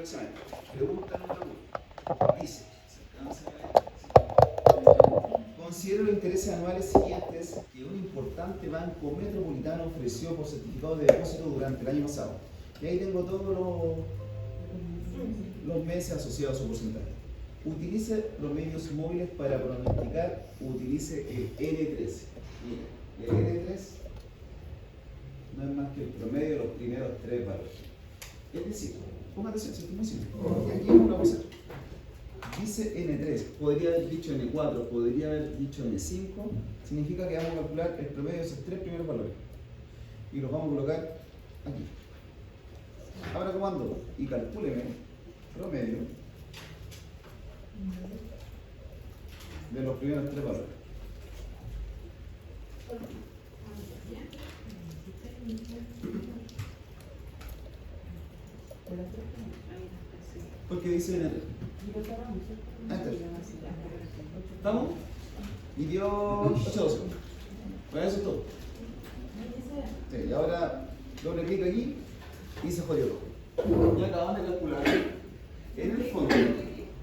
del examen. Pregunta número 1. Dice, ¿se alcanza a ver? Considero los intereses anuales siguientes que un importante banco metropolitano ofreció por certificado de depósito durante el año pasado. Y ahí tengo todos los meses asociados a su porcentaje. Utilice los medios móviles para pronosticar, utilice el N3. Mira, el N3 no es más que el promedio de los primeros 3 valores. Es decir, ponga atención, si estoy muy simple. Y aquí vamos a pasar. Dice N3, podría haber dicho N4, podría haber dicho N5, significa que vamos a calcular el promedio de esos 3 primeros valores. Y los vamos a colocar aquí. Ahora comando y calcúleme promedio de los primeros 3 valores. Porque dice N3. ¿Estamos? Y dio 8-12. Bueno, eso es todo. Sí, y ahora doble clic aquí y se jodió. Ya acabamos de calcular en el fondo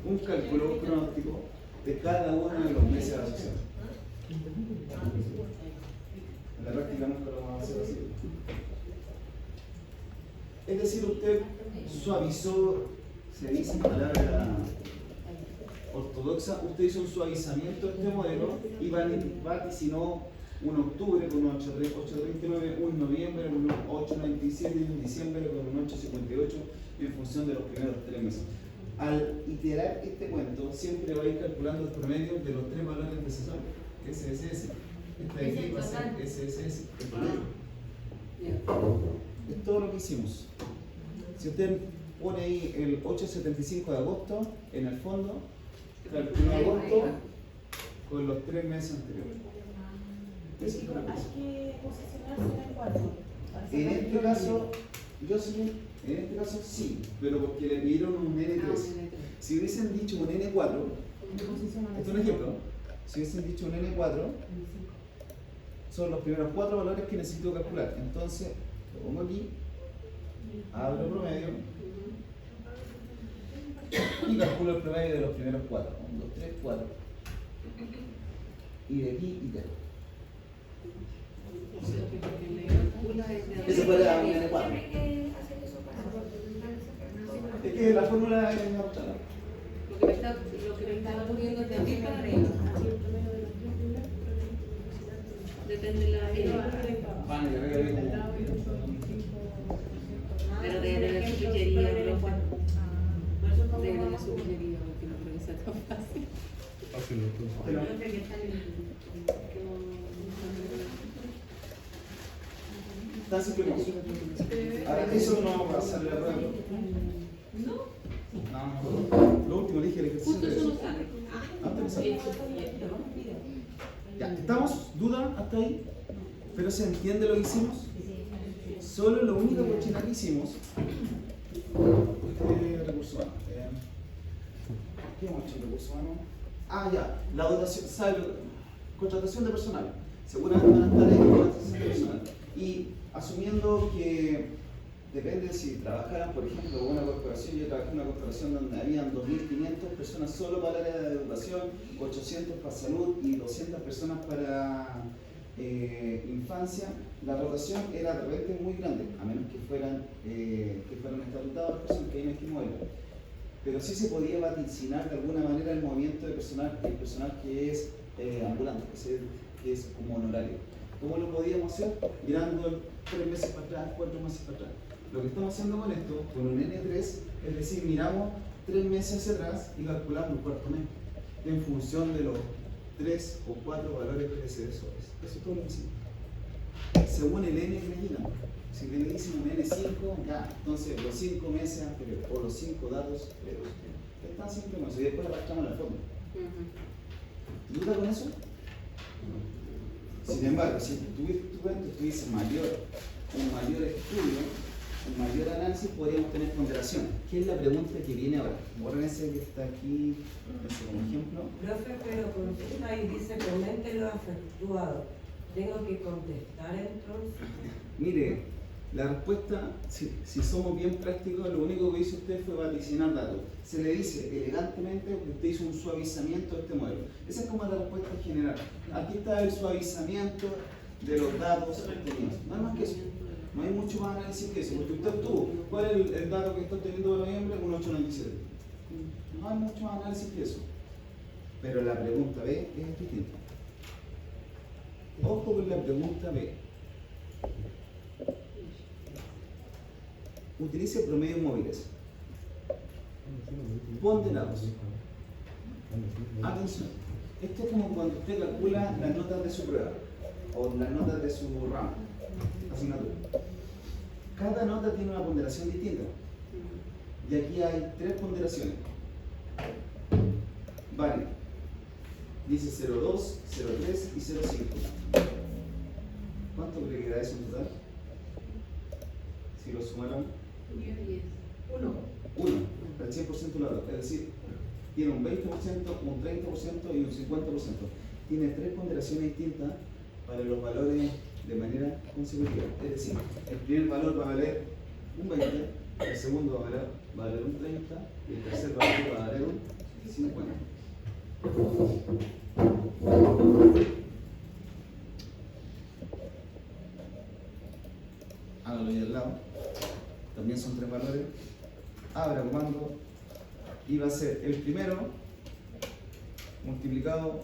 un cálculo pronóstico de cada uno de los meses de la asociación. En la práctica nunca lo vamos a hacer así. Es decir, usted suavizó, se dice en palabra ortodoxa, usted hizo un suavizamiento de este modelo y vaticinó un octubre con un 8.39, un noviembre con un 8.97 y un diciembre con un 8.58 en función de los primeros 3 meses. Al iterar este cuento, siempre va a ir calculando el promedio de los 3 valores necesarios. SSS. Esta de aquí va a ser SSS. El promedio. Es todo lo que hicimos. Si usted pone ahí el 8.75 de agosto, en el fondo, calcula agosto con los 3 meses anteriores. Hay que posicionarse en el 4. En este caso, en este caso sí, pero porque le pidieron un N3. Si hubiesen dicho un N4, esto es un ejemplo, si hubiesen dicho un N4, son los primeros 4 valores que necesito calcular. Entonces, lo pongo aquí, abro el promedio y calculo el promedio de los primeros 4. 1, 2, 3, 4. Y de aquí y de aquí. Eso fuera un N4. Es que la fórmula es una opción. Lo que me estaba poniendo de aquí para arriba. Depende de la pero de su pillería, de su pillería, porque no creo que sea tan fácil. Tan simple como eso. Ahora, eso no va a salir a prueba. No. Lo último dije el ejercicio de eso. Antes de ya, ¿estamos? ¿Duda hasta ahí? ¿Pero se entiende lo que hicimos? Solo lo único que hicimos. Recursos humanos. ¿Qué hemos hecho en recursos humanos? Ah, ya, la dotación, ¿sabe? Contratación de personal. Seguramente van a estar ahí con contratación de personal. Y asumiendo que depende si trabajaran, por ejemplo, en una corporación, yo trabajé en una corporación donde habían 2.500 personas solo para el área de educación, 800 para salud y 200 personas para infancia, la rotación era de repente muy grande, a menos que fueran estatutadas las personas que hay en este modelo. Pero sí se podía vaticinar de alguna manera el movimiento de personal, el personal que es ambulante, que es como honorario. ¿Cómo lo podíamos hacer? Mirando 3 meses para atrás, 4 meses para atrás. Lo que estamos haciendo con esto, con un N3, es decir, miramos 3 meses hacia atrás y calculamos el cuarto mes en función de los 3 o 4 valores predecesores. Eso es todo lo que hicimos. Según el N que me digan. Si le dicen un N5, ya, entonces los 5 meses anteriores o los 5 datos previos. Es tan simple como eso. Y después arrastramos la fórmula. ¿Duda con eso? Sin embargo, si tuviese un mayor estudio, un mayor análisis, podríamos tener ponderaciones. ¿Qué es la pregunta que viene ahora? Borren ese que está aquí, ese como ejemplo. Profe, pero consulta y dice comente lo efectuado. ¿Tengo que contestar entonces? Mire, La respuesta, si somos bien prácticos, lo único que hizo usted fue vaticinar datos. Se le dice elegantemente que usted hizo un suavizamiento de este modelo. Esa es como la respuesta general. Aquí está el suavizamiento de los datos obtenidos. No hay más que eso. No hay mucho más análisis que eso. Porque usted obtuvo, ¿cuál es el dato que está obteniendo de noviembre? Un 897. No hay mucho más análisis que eso. Pero la pregunta B es distinta. Ojo con la pregunta B. Utilice promedios móviles ponderados. Atención, esto es como cuando usted calcula las notas de su prueba o las notas de su ramo, asignatura. Cada nota tiene una ponderación distinta. Y aquí hay 3 ponderaciones. Vale. Dice 0,2, 0,3 y 0,5. ¿Cuánto cree que da eso en total? Si lo sumaron. 1, el 100% de la data. Es decir, tiene un 20%, un 30% y un 50%. Tiene 3 ponderaciones distintas para los valores de manera consecutiva. Es decir, el primer valor va a valer un 20, el segundo va a valer un 30 y el tercer valor va a valer un 50. Hágalo ahí al lado. También son 3 valores. Abra comando y va a ser el primero multiplicado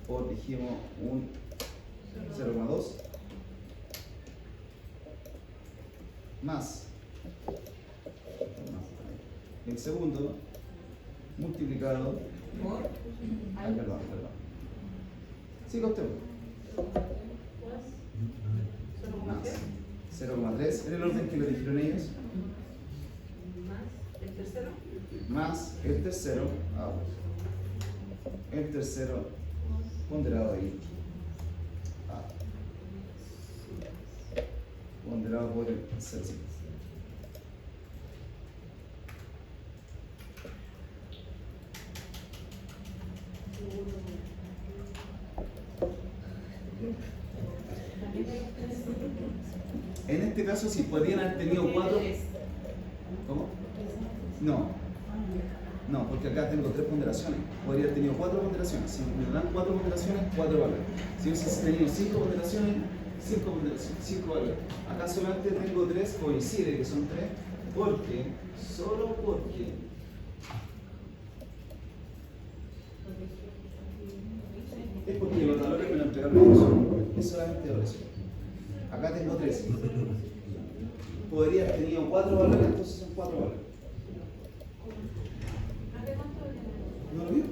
por, dijimos, un 0,2 más el segundo multiplicado por perdón. Siga usted. Más 0,3 en el orden que lo dijeron ellos. Más el tercero, el tercero ponderado ahí, ponderado por el 0,5. En este caso, si podrían haber tenido 4. ¿Cómo? No, porque acá tengo 3 ponderaciones. Podría haber tenido 4 ponderaciones. Si me dan 4 ponderaciones, 4 valores. Si hubiese tenido 5 ponderaciones, 5 ponderaciones, 5 valores. Acá solamente tengo 3, coincide que son 3, porque, solo porque es porque los valores me lo entregaron ellos. Es solamente por eso. Acá tengo 3. Podría haber tenido 4 valores, entonces son 4 valores. ¿No lo vio?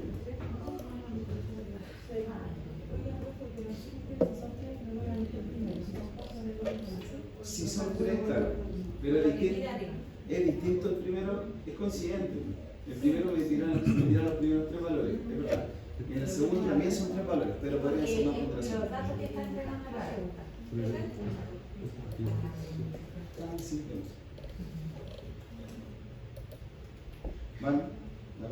Si son 3, claro. Pero es distinto el primero, es coincidente. El primero me tira los primeros 3 valores, es verdad. Y en el segundo también son 3 valores, pero podrían ser más ponderaciones. Los datos que están entregando la pregunta. Tan simple. ¿Vale? La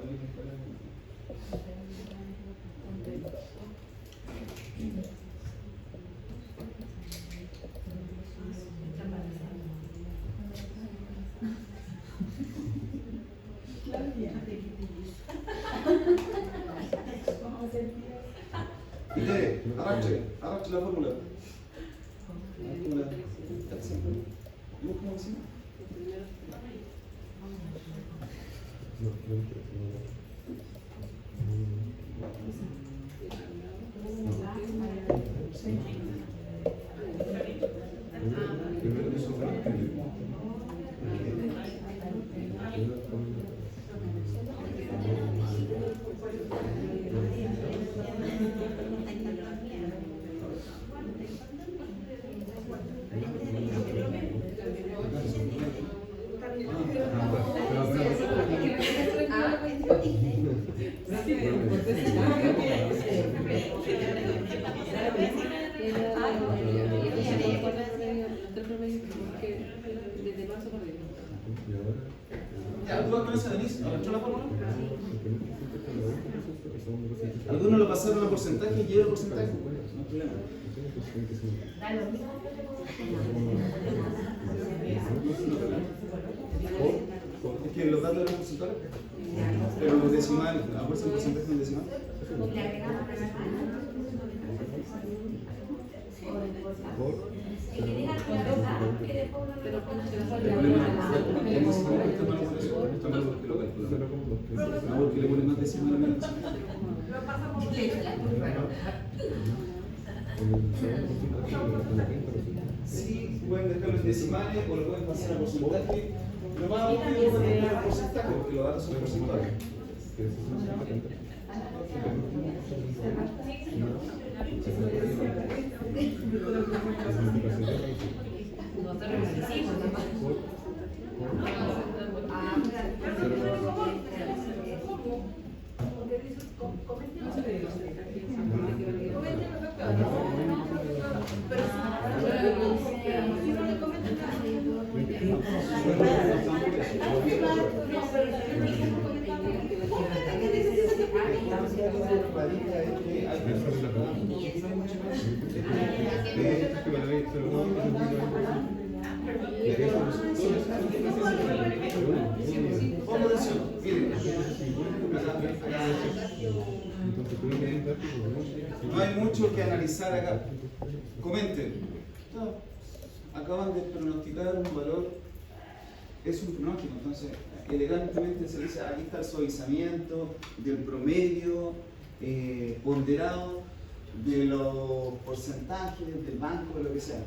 arrache la fórmula. ¿Cómo decimos? Algunos lo pasaron a porcentaje y llega el porcentaje. No problema. Es que los datos de los porcentajes, pero los decimales, a fuerza un porcentaje en decimal. El problema es que le ponen más decimal a menos. Sí, pueden dejarlo en decimales o lo pueden pasar a porcentaje. Lo más obvio es dejar el porcentaje porque los datos son porcentuales. No hay mucho que analizar acá. Comenten. Acaban de pronosticar un valor, es un pronóstico, entonces elegantemente se dice, aquí está el suavizamiento del promedio ponderado de los porcentajes del banco, de lo que sea.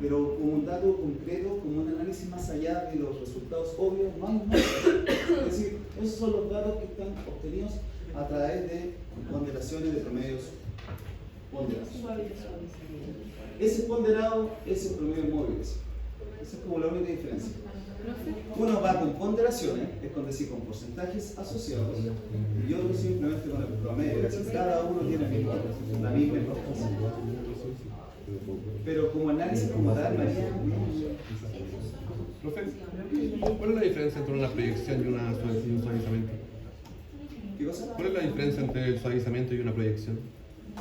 Pero como un dato concreto, como un análisis más allá de los resultados obvios, no hay más. Es decir, esos son los datos que están obtenidos a través de ponderaciones de promedios ponderados. Ese ponderado es el promedio móvil. Esa es como la única diferencia. Uno va con ponderaciones, es decir, con porcentajes asociados, y otro simplemente con el promedio. Cada uno tiene la misma importancia. Pero como análisis como tal, María. Profe, ¿cuál es la diferencia entre una proyección y un suavizamiento? ¿Qué cosa? ¿Cuál es la diferencia entre el suavizamiento y una proyección?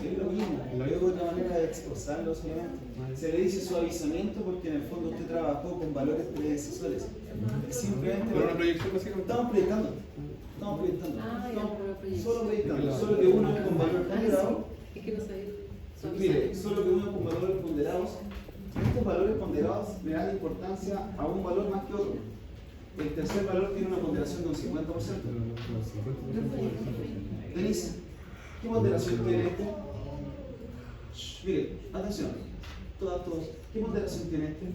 Es lo mismo, es otra manera de expresarlo solamente. Se le dice suavizamiento porque en el fondo usted trabajó con valores predecesores. Es simplemente. ¿Pero una proyección básicamente? Estamos proyectando. Solo proyectando. Solo que uno es con valores ponderados. Es que no sabía. Mire, solo que uno es con valores ponderados. Estos valores ponderados le dan importancia a un valor más que otro. El tercer valor tiene una ponderación de un 50%. Denise, ¿qué ponderación tiene este? Mire, atención. Todos. ¿Qué ponderación tiene este?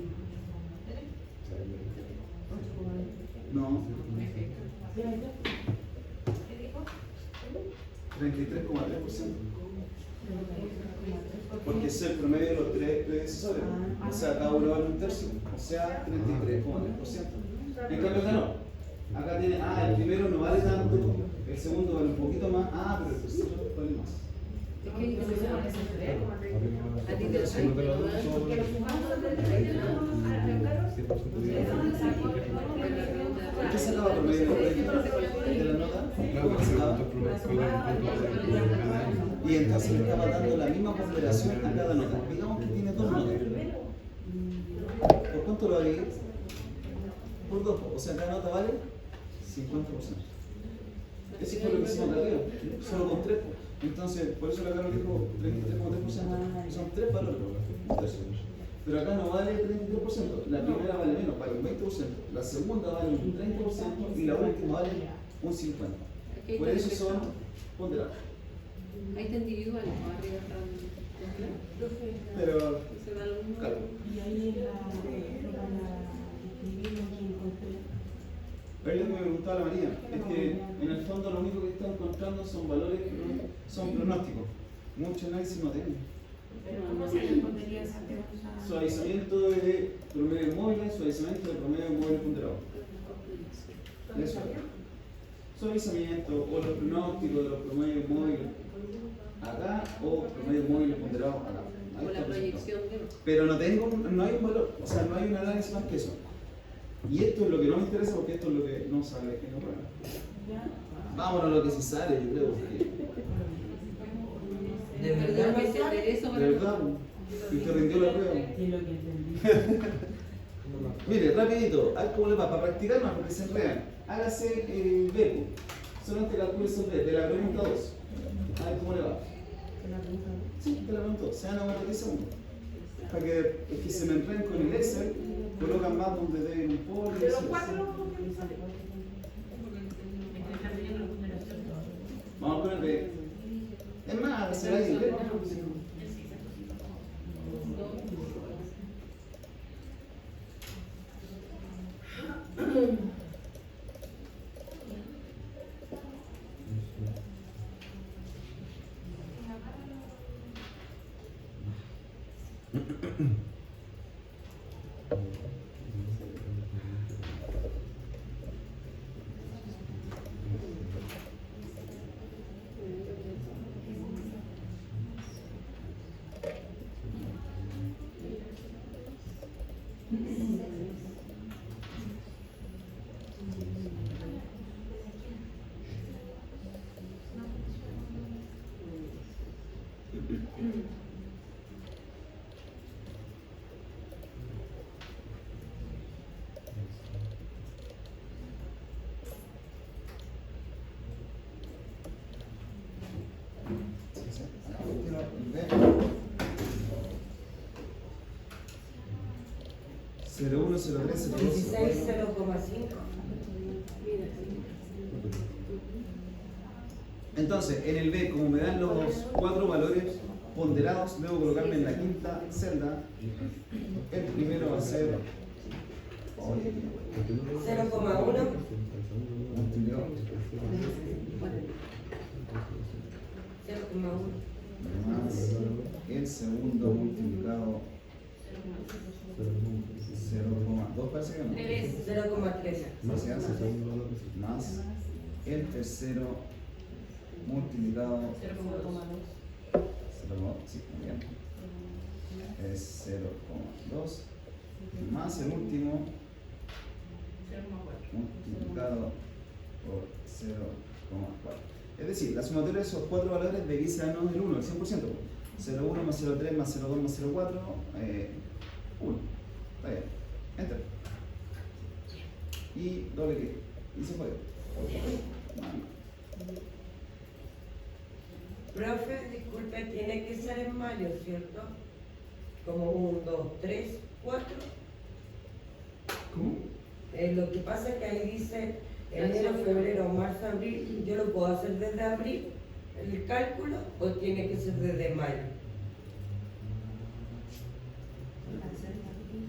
No. 33,3%. Porque es el promedio de los tres predecesores. O sea, cada uno vale un tercio. O sea, 33,3%. En cambio, acá no. Acá tiene, el primero no vale tanto, el segundo vale un poquito más, pero el tercero vale más. A ti te lo saben, pero ¿Qué sacaba promedio de la nota? ¿Cómo sacaba? Y entonces le estaba dando la misma ponderación a cada nota. Digamos que tiene dos notas. ¿Por cuánto lo vale? Por 2. O sea, cada nota vale 50%. Eso fue lo que hicimos acá arriba. Solo con 3. Entonces, por eso la Carol dijo 33,3%. Son 3 valores. Pero acá no vale 33%. La primera vale menos, vale un 20%. La segunda vale un 30% y la última vale un 50%. Por eso son ponderados. ahí está individual, arriba está. Pero, Se da lo mismo. claro. Y ahí escribir lo que encontré. Pero es lo que me preguntaba la María, es que en el fondo lo único que está encontrando son valores que no son pronósticos. Mucho análisis no tienen. Pero ¿cómo se respondería esa pregunta? Suavizamiento de promedio móvil, suavizamiento de promedio móvil ponderado. Eso. Suavizamiento o los pronósticos de los promedios móviles acá o promedios móviles ponderados acá. Ahí O está la el resultado. proyección de. Pero no hay un valor, o sea, no hay un análisis más que eso. Y esto es lo que no me interesa porque esto es lo que no sale que no prueba. Vámonos a lo que sí sale, yo creo. Porque ¿De verdad que entender eso? De verdad, y te rindió la prueba. Y lo que entendí. Mire, rapidito, a ver cómo le va, para practicar más, porque se enredan. Hágase el verbo. Solamente calcule esos verbos, de la pregunta 2. A ver cómo le va. Sí, te la pregunto, se van a aguantar 10 segundos. Para que, es que se me enreden con el Excel, colocan más donde deben un poco. De los cuatro, Vamos con el B. Es más, será ahí, ¿ve? Cero uno, 03, 02, 16, 04. 0,5. Entonces, en el B, como me dan los 4 valores ponderados, debo colocarme en la quinta celda. El primero va a ser 0,1. multiplicado 0,1. más el segundo multiplicado 0,2, parece que no. 0,3. ¿Qué se hace? Más el tercero multiplicado 0,2, sí, muy bien. Es 0,2 más el último multiplicado por 0,4. Es decir, la sumatoria de esos 4 valores de aquí será menos del 1, el 100%. 0,1 más 0,3 más 0,2 más 0,4, 1. Está bien. Enter. Y doble clic. Y se puede. Profe, disculpe, tiene que ser en mayo, ¿cierto? Como 1, 2, 3, 4. ¿Cómo? Lo que pasa es que ahí dice enero, febrero, marzo, abril. ¿Yo lo puedo hacer desde abril, el cálculo, o tiene que ser desde mayo?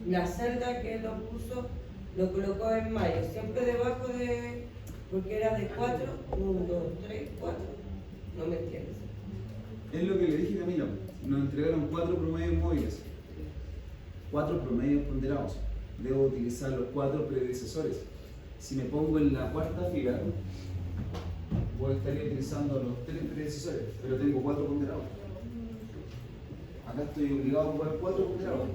La celda que lo puso, lo colocó en mayo, siempre debajo de, porque era de 4, 1, 2, 3, 4. No me entiendes. Es lo que le dije Camilo. Nos entregaron 4 promedios móviles. 4 promedios ponderados. Debo utilizar los 4 predecesores. Si me pongo en la cuarta fila, voy a estar utilizando los 3 predecesores, pero tengo 4 ponderados. Acá estoy obligado a ocupar 4 ponderados.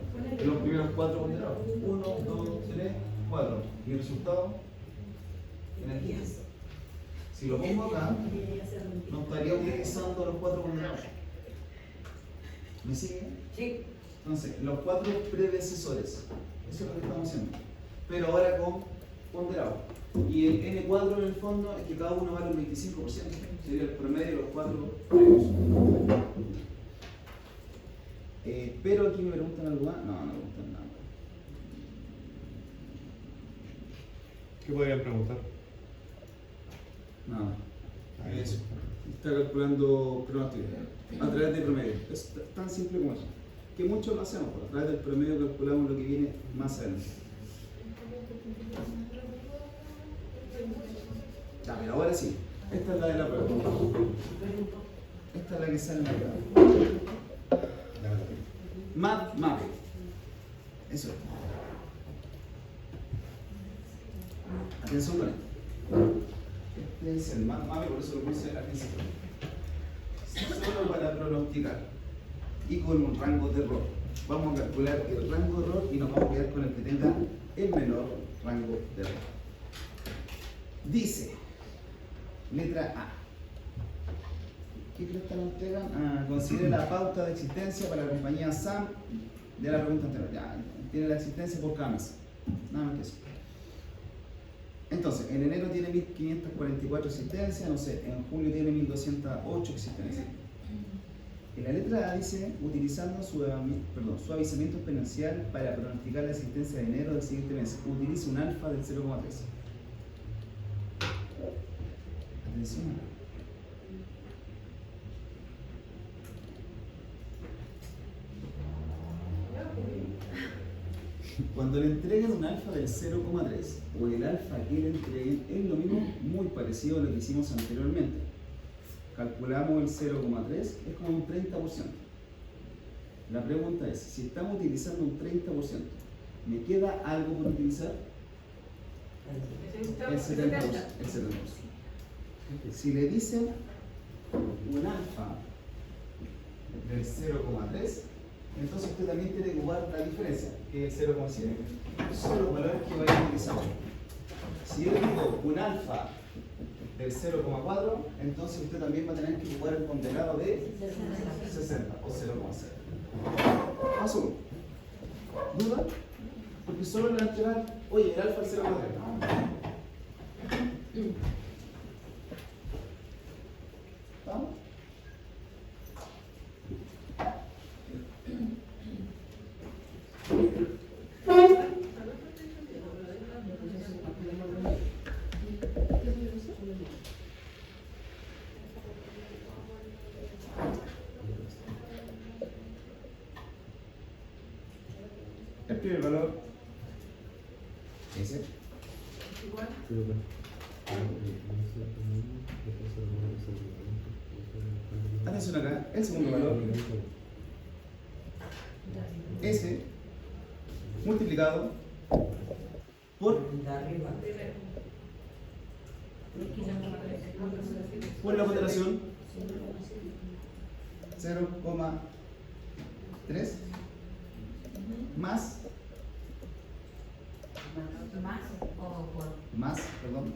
Los primeros 4 ponderados. 1, 2, 3, 4. Y el resultado, energía. Si lo pongo acá, no estaría utilizando los 4 ponderados. ¿Me sigue? Sí. Entonces, los 4 predecesores. Eso es lo que estamos haciendo. Pero ahora con ponderado. Y el n cuadro en el fondo es que cada uno vale un 25%. Sería el promedio de los 4 previos. Pero aquí me preguntan algo más. No, no me preguntan nada. ¿Qué podrían preguntar? Nada. Eso. Está calculando pronóstico a través de promedio. Es tan simple como eso. Que muchos lo hacemos. A través del promedio calculamos lo que viene más adelante. Ya, pero ahora sí. Esta es la de la prueba. Esta es la que sale en la prueba. Map. Eso es. Atención con esto. Este es el map, por eso lo puse al principio. Solo para pronosticar y con un rango de error. Vamos a calcular el rango de error y nos vamos a quedar con el que tenga el menor rango de error. Dice, letra A. ¿Qué crees que nos entregan? Considere la pauta de existencia para la compañía SAM de la pregunta anterior. Ya, tiene la existencia por cada mes. Nada más que eso. Entonces, en enero tiene 1544 existencias, no sé, en julio tiene 1208 existencias. En la letra A dice, utilizando su avisamiento exponencial para pronosticar la existencia de enero del siguiente mes, utilice un alfa del 0,3. Atención. Cuando le entreguen un alfa del 0,3 o el alfa que le entreguen es lo mismo, muy parecido a lo que hicimos anteriormente. Calculamos el 0,3, es como un 30%. La pregunta es, si estamos utilizando un 30%, ¿me queda algo por utilizar? El 70%. Si le dicen un alfa del 0,3, entonces usted también tiene que ocupar la diferencia, que es el 0,7. Son los valores que vaya a utilizar. Si yo le digo un alfa del 0,4, entonces usted también va a tener que ocupar el ponderado de 60 o 0,0. Paso 1. ¿Duda? Porque solo le van a entregar, oye, el alfa del 0,3. ¿Vamos? El primer valor, ese. Atención acá, el segundo valor, ese, multiplicado por la ponderación 0,3 más, perdón,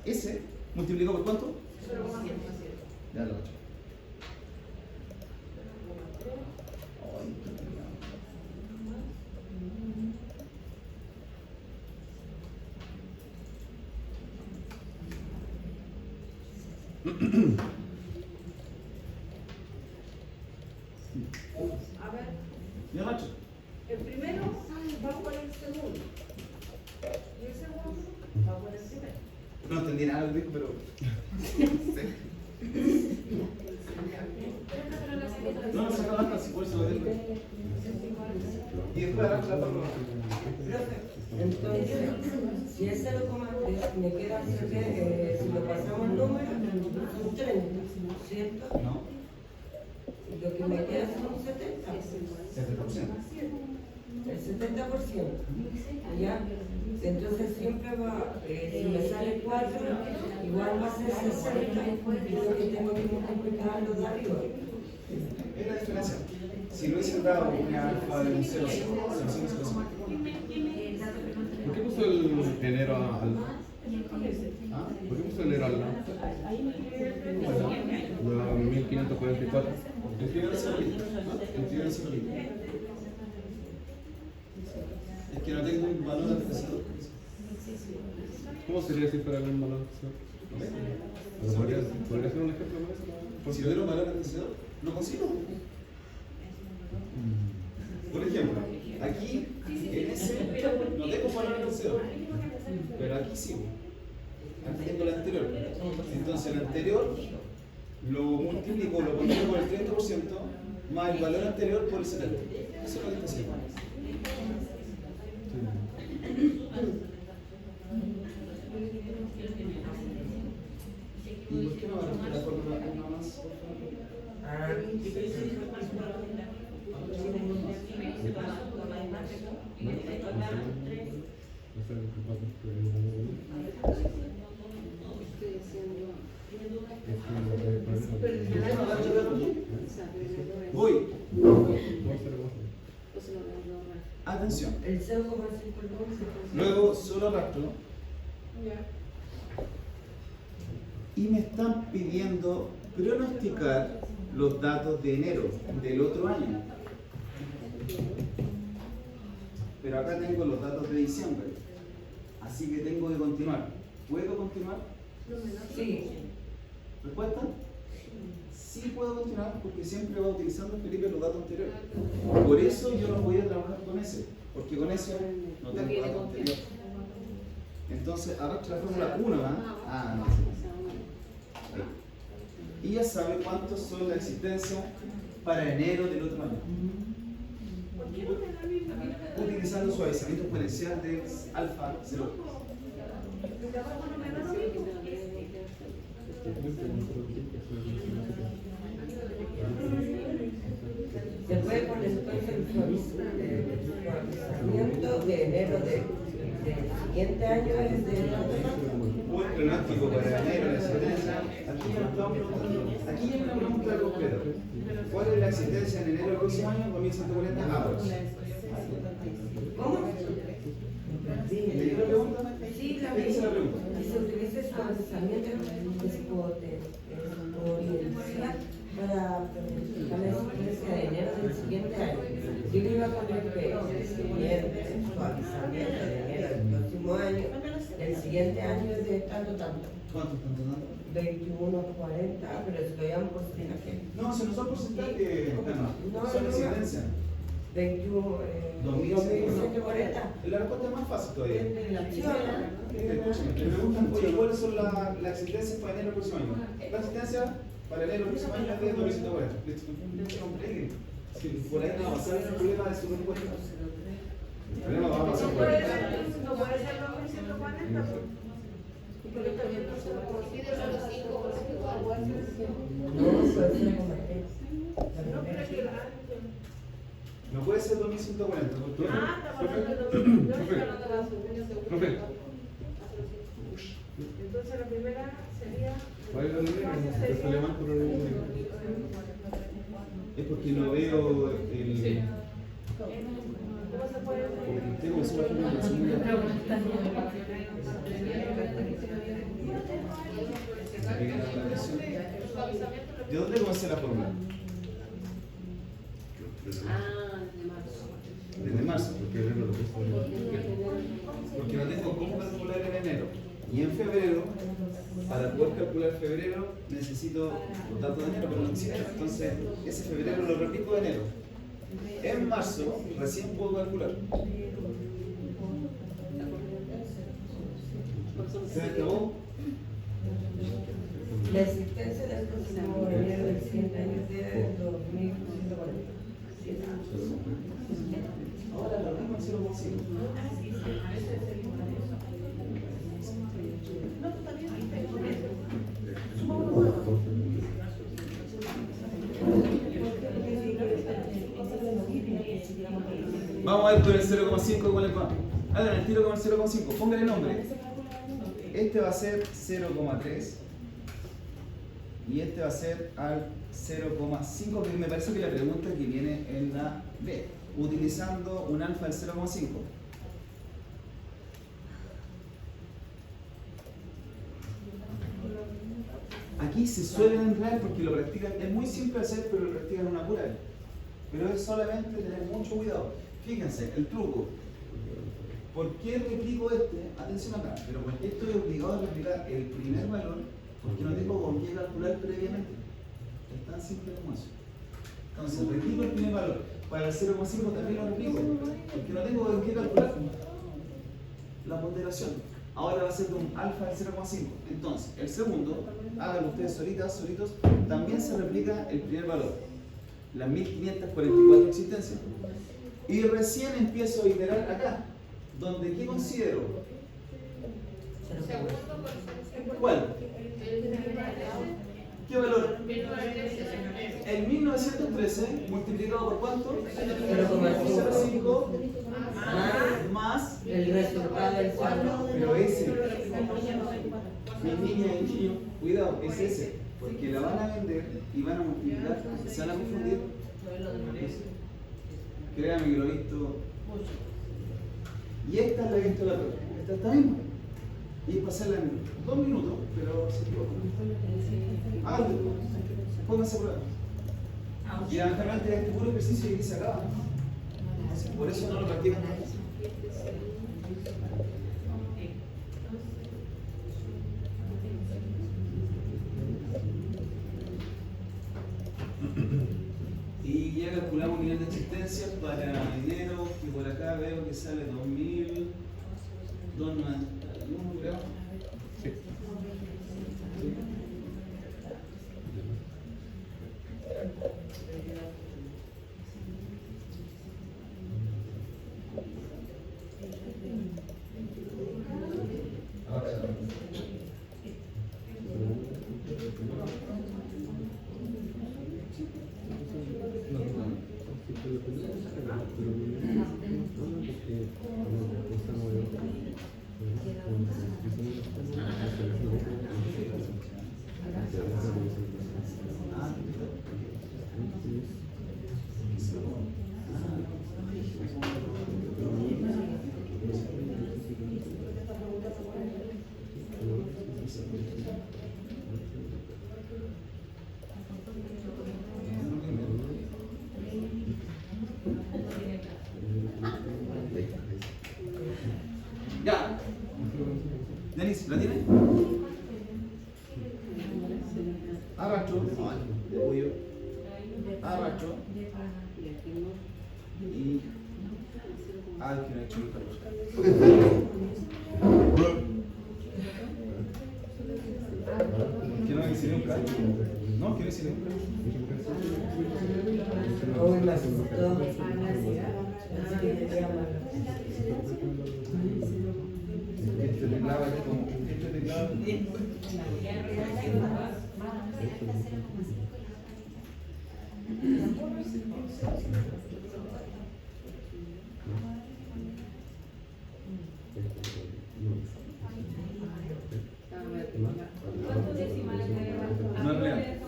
ese multiplicado por ¿cuánto? 0,7. Ya lo he hecho. A ver, ¿Ya macho? el primero va por el segundo. Y el segundo va por el primero. No entendí nada lo que dijo, pero. Sí. No, no se acaba hasta si por eso lo digo. Y después arranca la palabra. Entonces, si es 0,3, me queda si lo pasamos en número, son 30, ¿cierto? No, Y lo que me queda son 70. 70%. El 70%. ¿Ya? Entonces siempre va, si me sale 4, igual va a ser 60, y lo que tengo que multiplicar los de arriba. Es la diferencia. Si lo hubiesen dado una alfa de un 0,5, 0,5. ¿Por qué puso el enero al lado? ¿Ah? ¿Por qué puso enero al lado? 1544. Escriban ese rolito. Escriban ese rolito. Es que no tengo un valor antecedente. ¿Cómo sería si fuera un valor antecedente? ¿Podría ser un ejemplo más? Si tuviera un valor antecedente, lo consigo. Por ejemplo, aquí en ese no tengo valor antecedente, pero aquí sí. Aquí tengo el anterior. Entonces el anterior lo multiplico, lo pongo por el 30% más el valor anterior por el 70%. Eso es lo que está haciendo. ¿Y por qué no va a repetir la fórmula una más, por favor? Voy. Atención. El 0,5 Luego solo arrastro. Y me están pidiendo pronosticar los datos de enero del otro año. Pero acá tengo los datos de diciembre. Así que tengo que continuar. ¿Puedo continuar? Sí. ¿Respuesta? Sí puedo continuar porque siempre va utilizando Felipe los datos anteriores. Por eso yo no voy a trabajar con ese, porque con ese no tengo datos anteriores. Entonces, arrastra la fórmula 1, ¿verdad? Ah, no. Y ya sabe cuántos son la existencia para enero del otro año. Utilizando suavizamiento exponencial de alfa 0. Se puede poner entonces el suavizamiento de enero del siguiente año es de Un pronóstico para enero de la existencia. Aquí ya hay una pregunta completa. ¿Cuál es la existencia en enero del próximo año? 2140 avos. ¿Cómo? ¿Leí la pregunta? Sí, la ¿Qué dice la pregunta? Si se utiliza suavizamiento exponencial para la existencia de enero del siguiente año. Yo le iba a poner que el siguiente suavizamiento de enero del próximo año, el siguiente año es de tanto. ¿Cuánto? 21, 40, pero si lo llaman porcentaje. No, si no son porcentajes, son existencias. 21, 2140. La respuesta es más fácil todavía. Escúchame, me preguntan, oye, ¿cuáles son las existencias para enero del próximo año? La existencia para enero del próximo año es de 2140. Si por ahí no va a pasar el problema de su respuesta. El problema va a pasar por ahí. No puede ser 2140. Porque también no se lo considera los 5 o 5 aguas. No, puede ser como No creo que la No puede ser 2140. ¿Por qué? estamos hablando de 2022. Profe, Entonces la primera sería. ¿cuál es la primera? Pues se levanta por el Es porque no veo el. ¿Cómo se puede hacer? Tengo que hacer la segunda. ¿De dónde conoce la fórmula? Desde marzo, porque no tengo cómo calcular en enero. Y en febrero, para poder calcular febrero, necesito los datos de enero, pero no existen. Entonces, ese febrero lo replico de enero. En marzo, recién puedo calcular. ¿Se acabó? la existencia del próximo enero del siguiente año es de 2140. Ahora lo mismo en 0,5. Vamos a ir por el 0,5 igual a. Hagan el tiro con el 0,5. Póngale nombre. Este va a ser 0,3 y este va a ser al 0,5, que me parece que la pregunta que viene en la B, utilizando un alfa del 0,5. Aquí se suelen enredar porque lo practican, es muy simple hacer, pero lo practican una cura. Pero es solamente tener mucho cuidado. Fíjense, el truco. ¿Por qué replico este? Atención acá, pero ¿por qué estoy obligado a replicar el primer valor? Porque no tengo con qué calcular previamente. Es tan simple como eso. Entonces, replico el primer valor. Para el 0,5 también lo replico, porque no tengo con qué calcular la ponderación. Ahora va a ser de un alfa del 0,5. Entonces, el segundo, háganlo ustedes solitos, también se replica el primer valor. Las 1544 existencias. Y recién empiezo a iterar acá. ¿Donde qué considero? ¿Cuál? ¿Qué valor? El 1913 multiplicado por cuánto? 0,5 más el resultado del saldo. pero ese, mi niña y niño, cuidado, es ese, porque la van a vender y van a multiplicar, se van a confundir. Créame que lo he visto. Y esta es la que he visto la prueba. Esta está misma. Y pasarla en 2 minutos, pero se equivoca. Háganlo, pónganse a prueba. Y lamentablemente este puro ejercicio y aquí se acaba. Por eso no lo practican. Y ya calculamos nivel de existencia para enero, que por acá veo que sale 2.291, creo. Sí. Ya. Denis, ¿la tiene? Arrastro. De pollo. Arrastro. Y. Ay, que no he hecho mi ¿Qué no hay que un plan? No, quiero decir un plan. Hoy me asustó. Este teclado es como. Este teclado. No es real.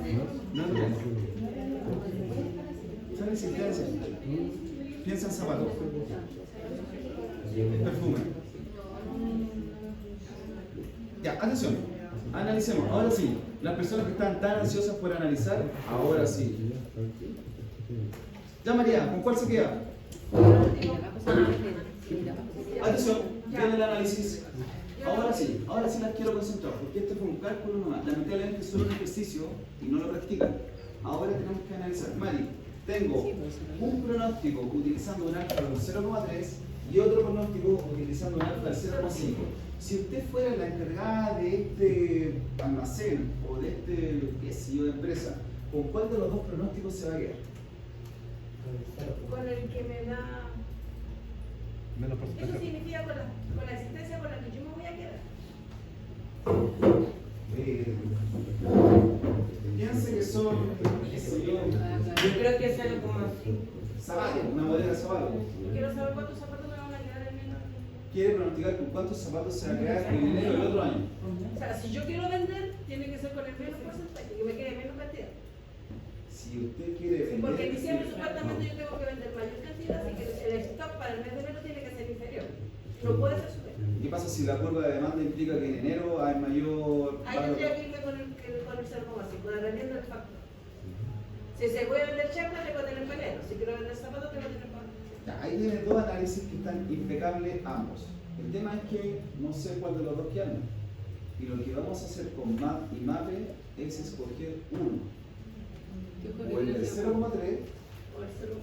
No es real. ¿Sabes existencia? Piensa en zapatos. Perfume. Ya, atención. Analicemos. Ahora sí. Las personas que están tan ansiosas por analizar, ahora sí. Ya, María, ¿con cuál se queda? Atención, viene el análisis. Ahora sí las quiero concentrar, porque este fue un cálculo nomás. Lamentablemente es solo un ejercicio y no lo practican. Ahora tenemos que analizar. Mari, tengo un pronóstico utilizando un alfa del 0,3 y otro pronóstico utilizando un alfa del 0,5. Si usted fuera la encargada de este almacén o de este, qué sé yo, de empresa, ¿con cuál de los dos pronósticos se va a quedar? Con el que me da. Menos Eso porcentaje. significa con la existencia con la que yo me voy a quedar. Piense que son, qué sé yo, Yo creo que es algo como así. zapatos, una bodega de zapatos. Yo quiero saber cuántos zapatos me van a quedar en enero. Quiere pronosticar con cuántos zapatos se va a quedar en enero del otro año. O sea, si yo quiero vender, tiene que ser con el menos porcentaje, que me quede menos cantidad. Si usted quiere Sí, porque en vender, diciembre supuestamente yo tengo que vender mayor cantidad, así que el stock para el mes de enero tiene que ser inferior. No puede ser superior. ¿qué pasa si la curva de demanda implica que en enero hay mayor Ahí tendría que irme con el 0,5, dependiendo del factor. Si se puede vender chancla, tengo que tener pelero. Si quiero vender zapatos, tengo que tener pan. Ya, ahí tiene dos análisis que están impecables ambos. El tema es que no sé cuál de los dos quedan. Y lo que vamos a hacer con MAP y MAPE es escoger uno. O el del 0,3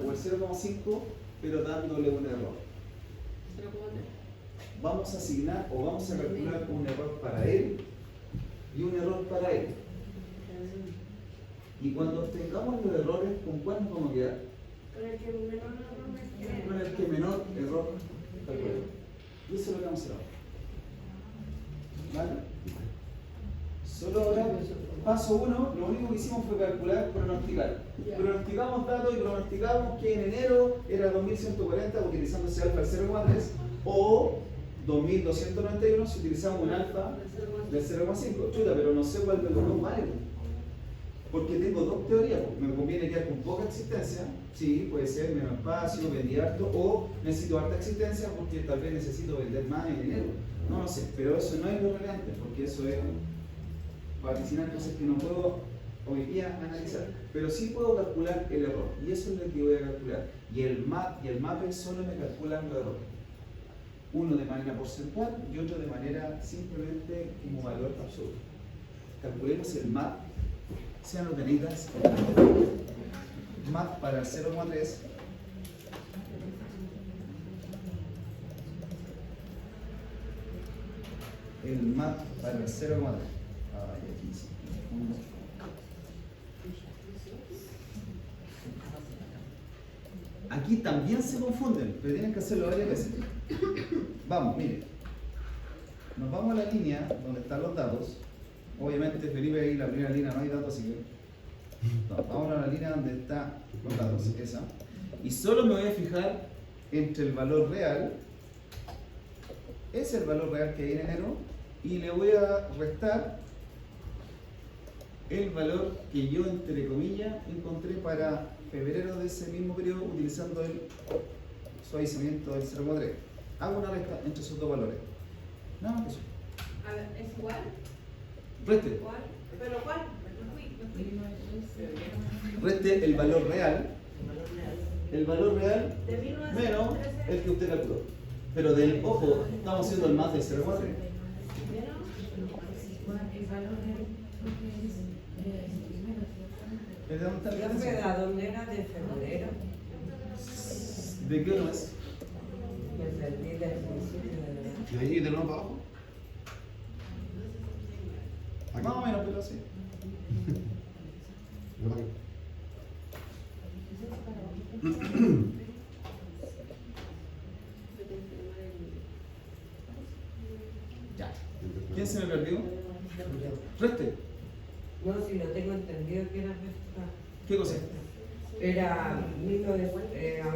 o el 0,5, pero dándole un error. Vamos a asignar o vamos a calcular un error para él y un error para él. Y cuando tengamos los errores, ¿con cuál nos vamos a quedar? Con el que menor error me quede. Con el que menor error calcule. Y eso es lo que vamos a hacer ahora. ¿Vale? Solo ahora, paso 1, lo único que hicimos fue calcular, pronosticar. Pronosticamos datos y pronosticamos que en enero era 2140 utilizando ese alfa del 0,3 o 2291 si utilizamos un alfa del 0,5. Chuta, pero no sé cuál de los dos vale. Porque tengo dos teorías, pues. Me conviene quedar con poca existencia, sí, puede ser menos espacio, vendí harto, o necesito harta existencia porque tal vez necesito vender más en enero. No lo sé, pero eso no es lo relevante, porque eso es vaticinar cosas que no puedo hoy día analizar. Pero sí puedo calcular el error, y eso es lo que voy a calcular. Y el MAPE solo me calcula los errores. Uno de manera porcentual y otro de manera simplemente como valor absoluto. Calculemos el MAP, sean ordenadas, MAP para el 0,3. El MAP para el 0,3. Ay, aquí sí. Aquí también se confunden, pero tienen que hacerlo varias veces. Vamos, mire. Nos vamos a la línea donde están los datos. Obviamente, Felipe, ahí la primera línea no hay datos, así que. No, vamos a la línea donde están los datos, esa. Y solo me voy a fijar entre el valor real. Es el valor real que hay en enero. Y le voy a restar el valor que yo, entre comillas, encontré para febrero de ese mismo periodo utilizando el suavizamiento del 0,3. Hago una resta entre esos dos valores. Nada más que eso. A ver, ¿es igual? Reste. ¿Cuál? ¿Pero cuál? No fui. Reste el valor real. El valor real De 1913. menos el que usted calculó. Pero del ojo, estamos haciendo el más del 0,4. ¿De dónde está el Profe, cálculo? ¿a dónde era de febrero? ¿De qué no es? Me perdí del principio de verdad. ¿Y ahí de nuevo para abajo? Más o menos, pero sí. Ya. ¿Quién se me perdió? Reste. No, si lo tengo entendido que era restar. ¿Qué cosa? Era a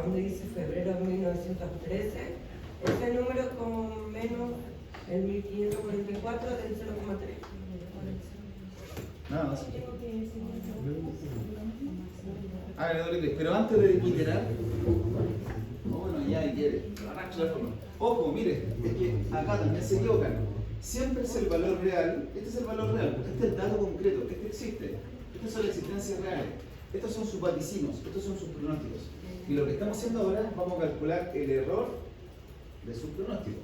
donde dice febrero de 1913. Ese número como menos el 1544 del 0,3. Nada más. Hágale doble clic. Pero antes de iterar, bueno, ya quiere. Arranca la forma. Ojo, mire, es que acá también se equivocan. Siempre es el valor real. Este es el valor real, porque este es el dato concreto. Este existe. Estas son las existencias reales. Estos son sus vaticinos. Estos son sus pronósticos. Y lo que estamos haciendo ahora, vamos a calcular el error de sus pronósticos.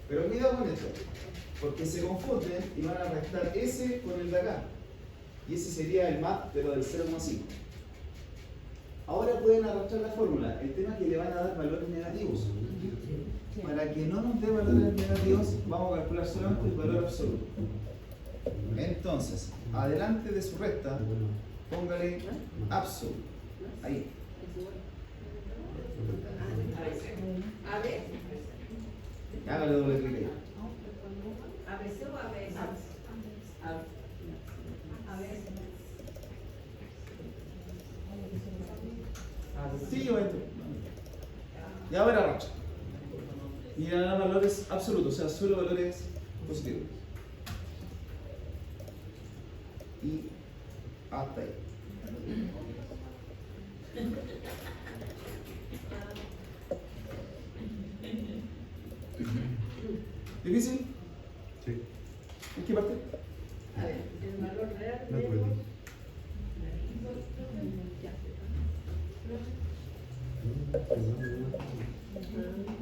Pero cuidado con esto, porque se confunden y van a restar ese con el de acá. Y ese sería el MAP, pero del 0,5. Ahora pueden arrastrar la fórmula. El tema es que le van a dar valores negativos. Para que no nos dé valores negativos, vamos a calcular solamente el valor absoluto. Entonces, adelante de su resta, póngale absoluto. Ahí. A ver. Hágale doble clic ahí. ABC o ABS? Sí, yo entro. Y ahora arrastra. Y le dan valores absolutos, o sea, solo valores positivos. Y hasta ahí. ¿Difícil? Sí. ¿En qué parte? A ver, el valor real No puedo. menos.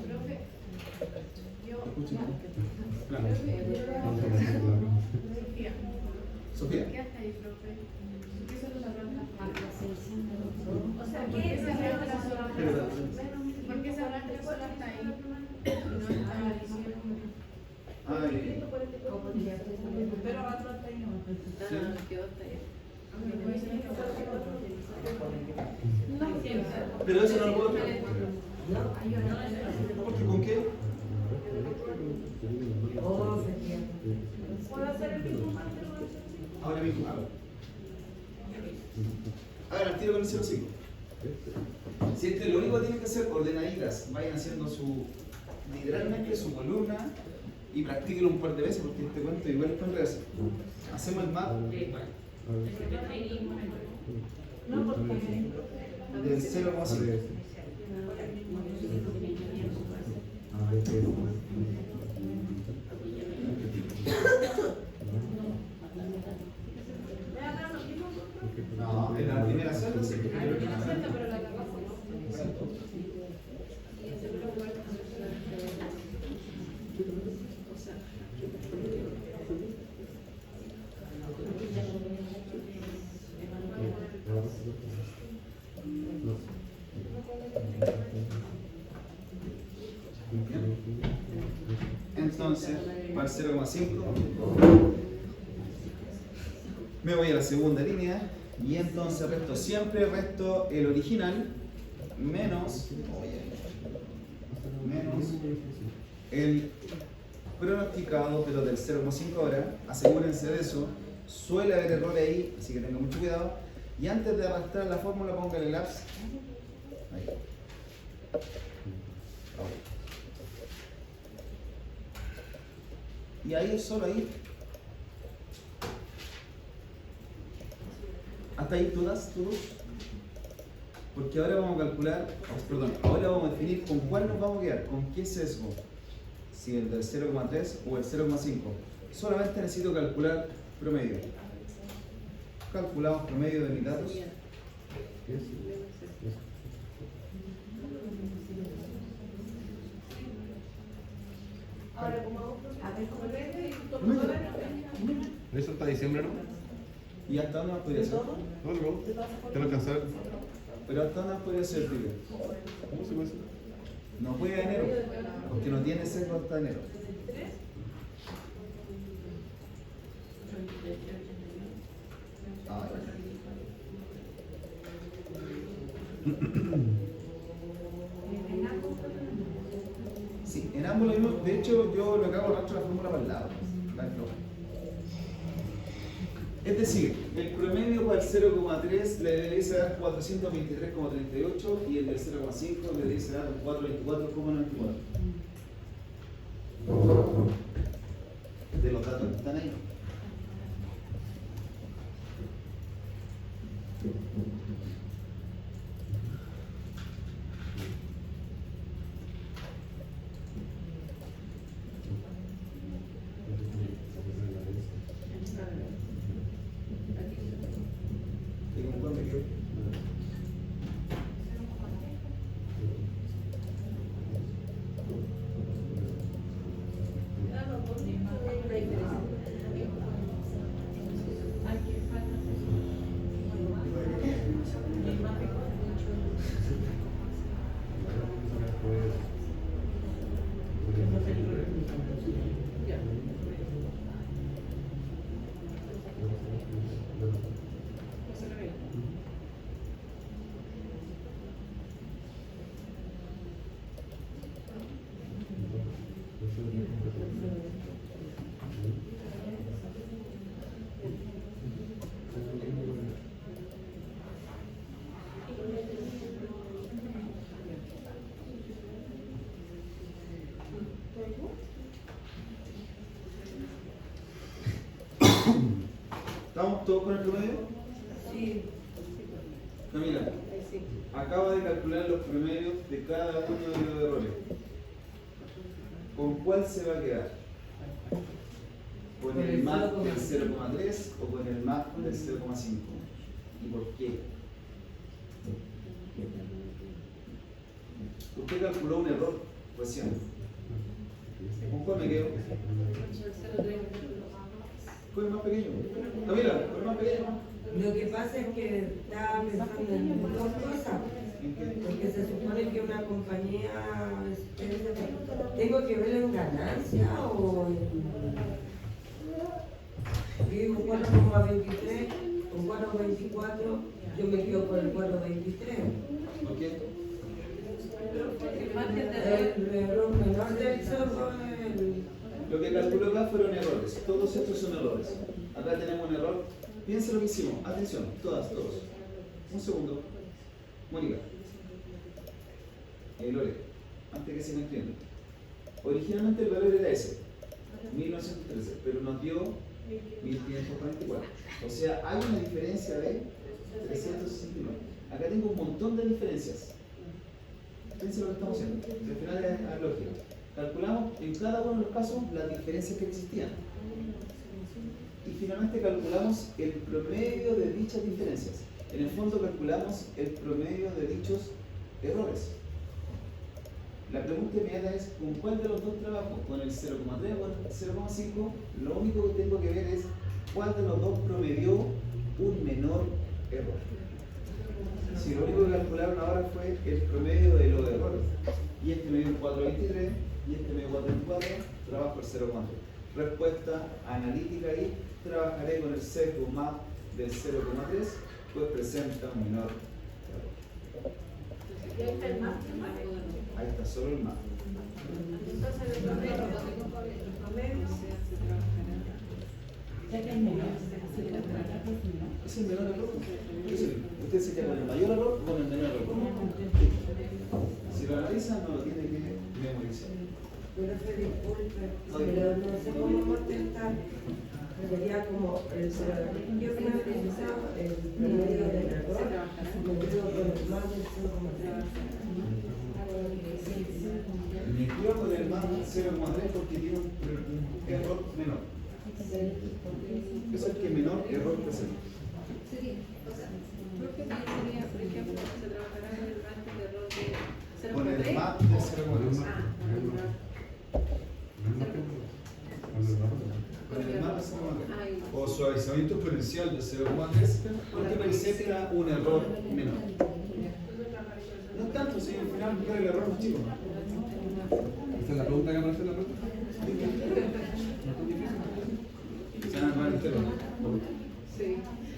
Profe, yo. Escuchen. Claro. Claro. Sofía. ¿Qué hasta ahí, profe? ¿Qué son los arranques? O sea, ¿qué es el real de la sola? ¿Por qué se arranca solo hasta ahí? No está la visión. Ay, Pero otro hasta ahí no. sí. Quedó hasta ahí. Pero eso no lo puedo hacer. ¿Por qué? ¿Con qué? Oh, efectivamente. ¿Puedo hacer el mismo más de Ahora mismo, hago. Hagan el tiro con el 0,5. Si este lo único que tienen que hacer, ordenaditas, vayan haciendo literalmente su columna y practíquenlo un par de veces porque este cuento igual es para enredarse. Hacemos el map No, porque Del 0,5. No, en la primera celda sí. Entonces, para el 0,5 me voy a la segunda línea y entonces resto el original menos el pronosticado, pero del 0,5 ahora. Asegúrense de eso. Suele haber errores ahí, así que tengan mucho cuidado. Y antes de arrastrar la fórmula, pongan el lapse. Ahí. Y ahí es solo ahí. ¿Hasta ahí todas? Porque ahora vamos a calcular, ahora vamos a definir con cuál nos vamos a quedar, con qué sesgo. Si el del 0,3 o el 0,5. Solamente necesito calcular promedio. Calculamos promedio de mis datos. ahora como hago Eso hasta diciembre, ¿no? ¿Y hasta dónde nos podría ser? No, no. ¿Te lo alcanzar? Pero hasta dónde nos podría ser el pico. ¿Cómo se puede hacer? No puede a enero, porque no tiene sesgo hasta enero. Ah, sí, en ambos lo mismo. De hecho, yo lo que hago arrastro la fórmula para el lado. Es decir, el promedio para el 0,3 le debe dar 423,38 y el del 0,5 le debe dar 424,94. De los datos que están ahí. ¿Estamos todos con el promedio? Sí. Camila, acaba de calcular los promedios de cada uno de los errores. ¿Con cuál se va a quedar? ¿Con el más del 0,3 o con el más del 0,5? ¿Y por qué? Usted calculó un error recién. ¿Con cuál me quedo? ¿Con el más pequeño? Camila, ¿con el más pequeño? Lo que pasa es que estaba pensando en dos cosas. Porque se supone que una compañía tengo que ver en ganancia o en. Digo 4,23 o 4,24, yo me quedo por el 4,23. ¿Por qué? El error menor del sorbo Lo que calculó acá fueron errores. Todos estos son errores. Acá tenemos un error. Piensa lo que hicimos. Atención, todos. Un segundo. Mónica. Lore, antes que se me entienda. Originalmente el valor era ese, 1913, pero nos dio 1544. O sea, hay una diferencia de 369. Acá tengo un montón de diferencias. Fíjense lo que estamos haciendo. Al final es lógico. Calculamos en cada uno de los casos las diferencias que existían. Y finalmente calculamos el promedio de dichas diferencias. En el fondo calculamos el promedio de dichos errores. La pregunta inmediata es, ¿con cuál de los dos trabajo? ¿Con el 0,3 o con el 0,5? Lo único que tengo que ver es cuál de los dos promedió un menor error. Si lo único que calcularon ahora fue el promedio de los errores, y este me dio un 4,23 y este me dio 4,24, trabajo el 0,3. Respuesta analítica ahí, trabajaré con el sesgo MAP del 0,3, pues presenta un menor error. Y ahí está el más. Ahí está solo el MAP. Entonces, el promedio. Ya que es menor, Es el menor error. Usted se queda con el mayor error o con el menor error. Si lo analiza, no lo tiene que memorizar. Pero se disculpe, pero no sé cómo contestar. Sería como yo creo que el promedio del error, me quedo con el más del 0,3. Me quedo con el más del 0,3 porque tiene un error menor. Es el que menor error presenta. Creo que sería, por ejemplo, se trabajará con el rango de error de 0,3. Con el MAP de 0,3. Con el MAP de 0,3. O suavizamiento exponencial de 0,3 porque presenta un error menor. No es tanto, si al final queda el error más chico. Esa es la pregunta que aparece en la pregunta. Se van a armar entero. Sí.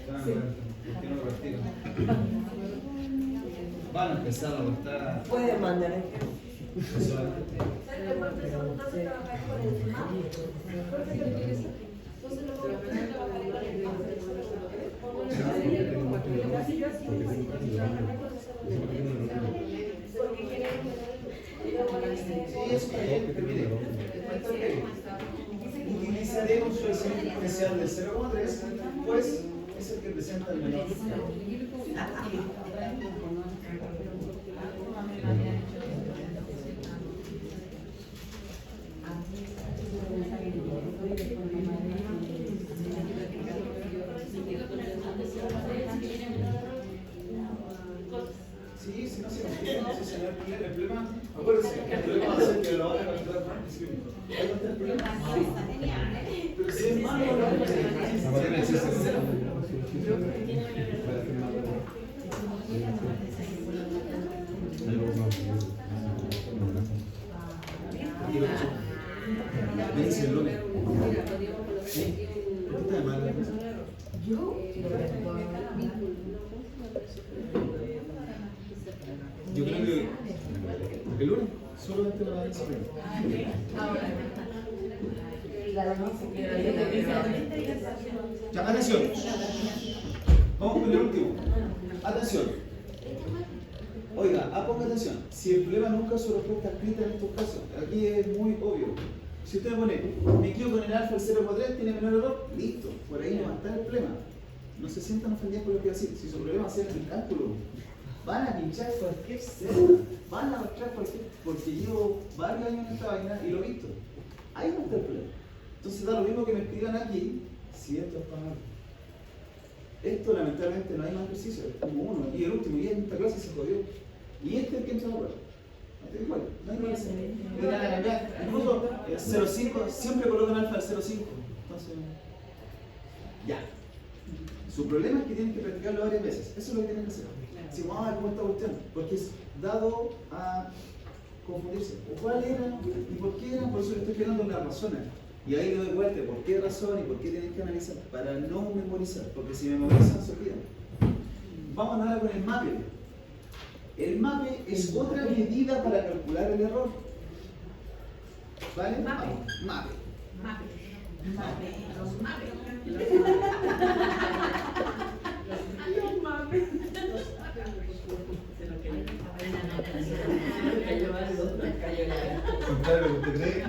Se van a armar entero. ¿Por qué no lo practican? Van a empezar a restar. Puede mandar ejemplo. ¿Sabes qué parte de segundo caso trabajar con el MAP? ¿Por qué te interesa? Entonces lo voy a trabajar con el MAP. Sí, eso está bien, pero mire, utilizaré un suavizamiento exponencial del 0,3, pues es el que presenta el menor. Sí, sí, no sé, el problema, acuérdense, el problema va a ser que lo van a calcular más. Ahí no está el problema. Pero si es malo, no lo me dice el lunes. Sí, ¿qué está de mal? Yo creo que el lunes solamente lo va a decir. Ya, atención. Vamos con el último. Atención. Oiga, ponga atención. Si el problema nunca es su respuesta escrita en estos casos, aquí es muy obvio. Si usted pone, me quedo con el alfa el 0,3, tiene menor error, listo. Por ahí no va a estar el problema. No se sientan ofendidos por lo que voy a decir. Si su problema es hacer el cálculo, van a pinchar cualquier celda, van a mostrar cualquier, porque llevo varios años en esta vaina y lo he visto. Ahí no está el problema. Entonces da lo mismo que me escriban aquí, si esto está mal. Esto lamentablemente no hay más ejercicio, es como uno, y el último, y en esta clase se jodió. Y este es el que entra a la prueba. Igual, no hay más que hacer. Incluso el 0,5, siempre colocan alfa al 0,5. Entonces, ya. Su problema es que tienen que practicarlo varias veces. Eso es lo que tienen que hacer. Si vamos a ver cómo esta cuestión, porque es dado a confundirse. ¿O cuál era? ¿Y por qué era? Por eso le estoy generando las razones. Y ahí le doy vuelta, ¿por qué razón y por qué tienen que analizar? Para no memorizar, porque si memorizan se olvidan. Vamos a hablar con el MAPE. El MAPE es otra medida para calcular el error. ¿Vale? MAPE. MAPE. Los mapes. Claro, ¿usted cree?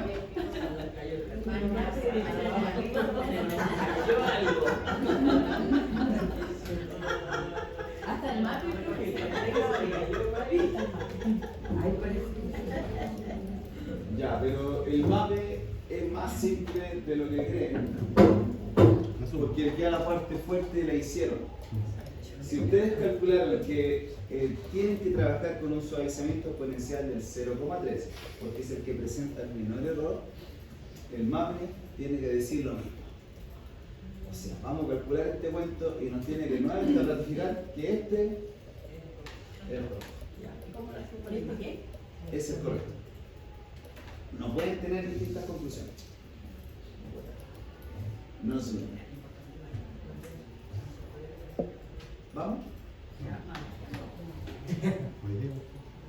Ya, pero el MAPE es más simple de lo que creen, porque ya la parte fuerte la hicieron. Si ustedes calcularon que tienen que trabajar con un suavizamiento exponencial del 0,3, porque es el que presenta el menor error, el MAPE tiene que decir lo mismo. O sea, vamos a calcular este cuento y nos tiene que nuevamente ratificar que este error. Ese es correcto. No pueden tener distintas conclusiones. No se me. ¿Vamos?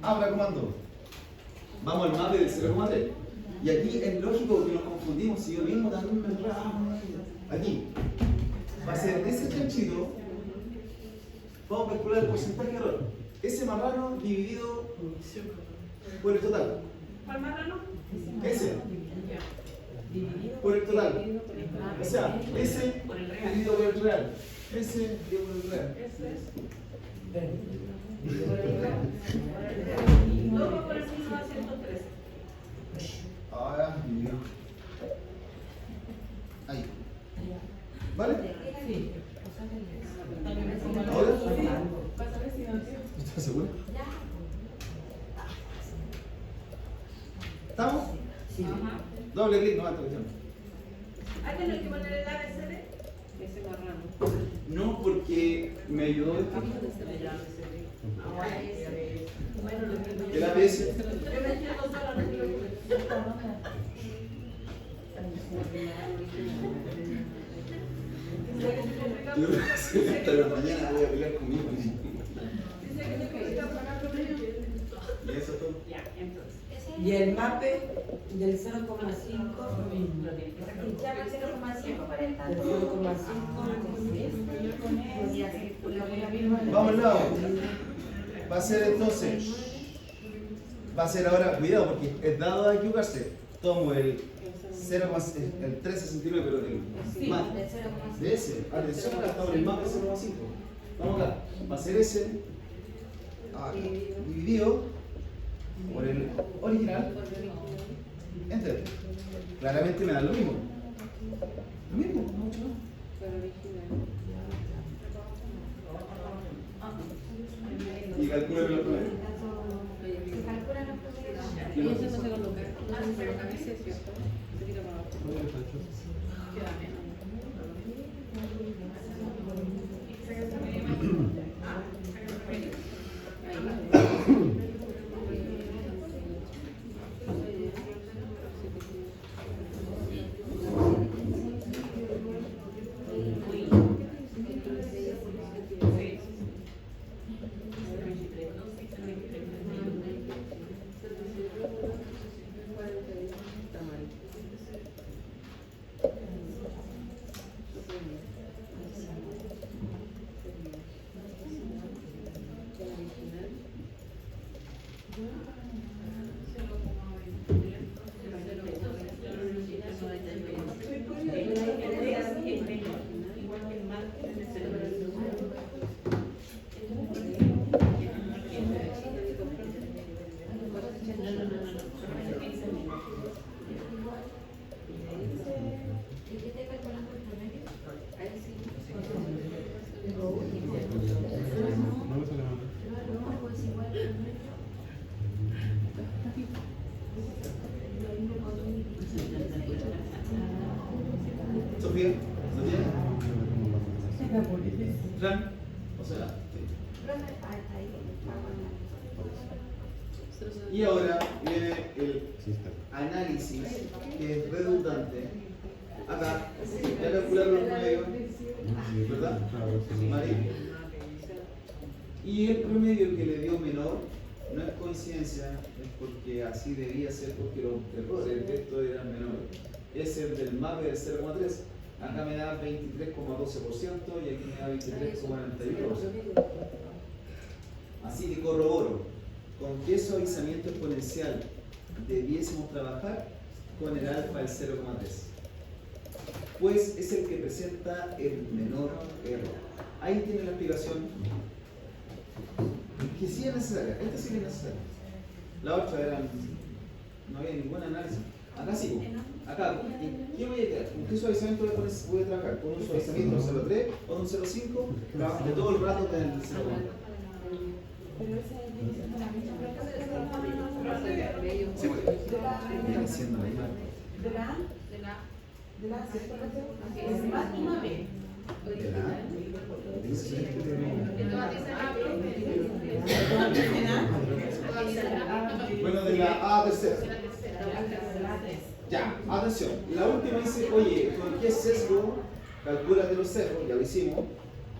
Ahora, ¿cómo ando? Vamos al MAPE del 0,3. Y aquí es lógico que nos confundimos, si yo mismo también me enredaba. Aquí va a ser ese chanchito. Vamos a calcular el porcentaje de error. Ese marrano dividido por el total. ¿Cuál marrano? Ese por el total. O sea, ese dividido por el real. Ese dividido por el real. Eso es. Luego por el 1913. Ahora dividido. Ahí. ¿Vale? Sí. ¿Ahora? Pásame si no, tío. ¿Estás seguro? ¿Estamos? Sí. Doble clic, no esta cuestión. ¿Hay que poner el ABCD? Ese marrano. No, porque me ayudó esto. El ABS. Yo me entiendo sola, no quiero. Yo creo que hasta la mañana voy a pelear conmigo. Dice que se complica pagar con ellos. ¿Y eso es todo? Ya, entonces. Y el MAPE del 0,5 lo mismo. Ya va 0,5 para el Del tanto. 0,5 Vamos al lado. Va a ser entonces. Va a ser ahora, cuidado, porque es dado a equivocarse. Tomo el 1369, pero el más. De ese. Atención, acá estamos en el MAPE 0,5. Vamos acá. Va a ser ese. Acá. Dividido por el original. Enter. Claramente me da lo mismo. Lo mismo, no mucho más. Y calcula los promedios. Se calculan los promedios. Y eso no se coloca. Se coloca ese, ¿cierto? Se tira para abajo. Queda menos. Sofía, ¿lo tiene? Fran, o sea, sí. Y ahora viene el análisis, que es redundante. Acá, ya calcularon los promedios, ¿verdad? María. Y el promedio que le dio menor no es coincidencia, es porque así debía ser, porque los errores de esto eran menores. Es el del MAPE del 0,3. Acá me da 23,12% y aquí me da 23,91%. Así que corroboro, ¿con qué suavizamiento exponencial debiésemos trabajar? Con el alfa del 0,3. Pues es el que presenta el menor error. Ahí tiene la explicación, que sí es necesaria. Esta sí que es necesaria. La otra eran no había ningún análisis. Acá sí, acá, ¿qué voy a quedar? ¿Con qué suavizamiento voy a trabajar? ¿Con un suavizamiento de 0,3 o de un 0,5? Trabajando todo el rato del 0,1. Sí, muy bien. Viene siendo la misma. Es más y más B. Bueno, de la A tercera. Ya, atención. La última dice, oye, ¿con qué sesgo? Calcúlate los sesgos, ya lo hicimos.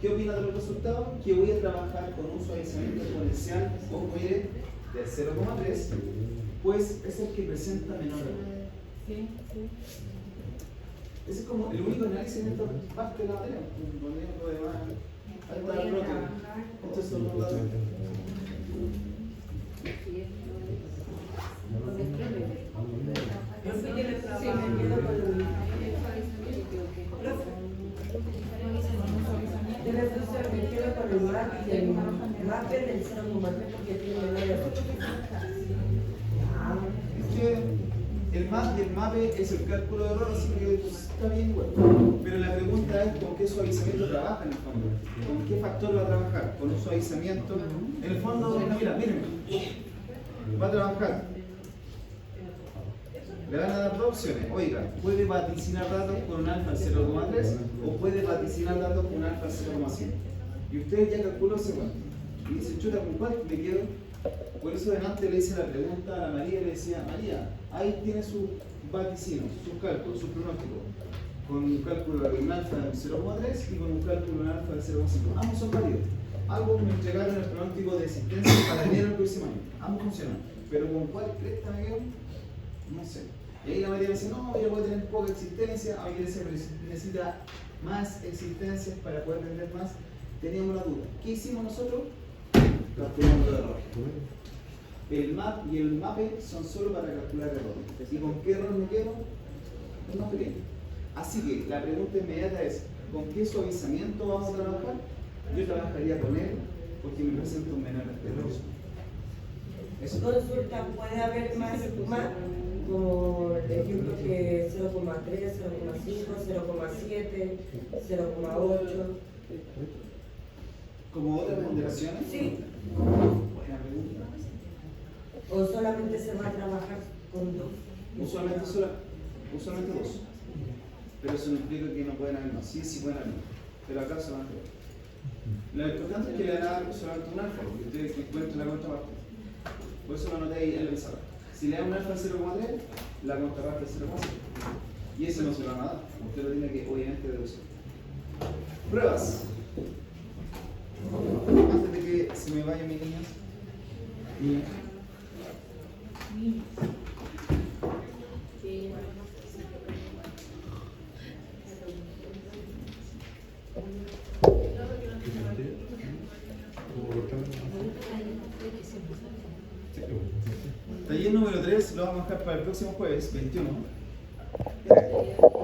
¿Qué opinas de los resultados? Que voy a trabajar con un suavizamiento exponencial, ojo, mire, del 0,3, pues es el que presenta menor error. Ese es como el único análisis en esta parte de la materia. Donde lo demás, ahí está el bloque. Estos son los datos. Me quedo con el MAPE del 0,3 porque tiene menor error. Es que el MAP y el MAPE es el cálculo de error, así que pues, está bien igual. Pero la pregunta es con qué suavizamiento trabaja en el fondo. ¿Con qué factor va a trabajar? ¿Con un suavizamiento? En el fondo, mira, miren, va a trabajar. Le van a dar dos opciones. Oiga, puede vaticinar datos con un alfa al 0,3 o puede vaticinar datos con un alfa al 0,5. Y usted ya calculó ese cuánto. Y dice, chuta, ¿con cuál me quedo? Por eso delante le hice la pregunta a la María y le decía, María, ahí tiene sus vaticinos, sus cálculos, sus pronósticos. Con un cálculo de un alfa del 0,3 y con un cálculo de un alfa del 0,5. Ambos son válidos. Ambos me entregaron el pronóstico de existencia para enero del próximo año. Ambos funcionan. Pero ¿con cuál cresta me quedo? No sé. Y ahí la María me dice, no, yo voy a tener poca existencia, a mí necesita más existencias para poder vender más. Teníamos una duda. ¿Qué hicimos nosotros? Calculamos los errores. El MAP y el MAPE son solo para calcular errores. ¿Y con qué error me quedo? Es más pequeño. Así que la pregunta inmediata es, ¿con qué suavizamiento vamos a trabajar? Yo trabajaría con él porque me presenta un menor error. Eso. Consulta, puede haber más, como ejemplo que 0,3, 0,5, 0,7, 0,8. ¿Como otras ponderaciones? Sí. Buena pregunta. ¿O solamente se va a trabajar con dos? Usualmente dos. Pero eso no implica que no pueden haber más. Sí, sí pueden haber más. Pero acá solamente dos. Lo importante es que le van a dar solamente un alfa, porque ustedes encuentran la contraparte. Por eso lo anoté ahí en la pizarra. Si le dan un alfa al 0,3, la contraparte es 0,5. Y eso no se lo van a dar. Usted lo tiene que, obviamente, deducir. Pruebas. Antes de que se me vayan mis niñas. Taller número 3 lo vamos a dejar para el próximo jueves, 21.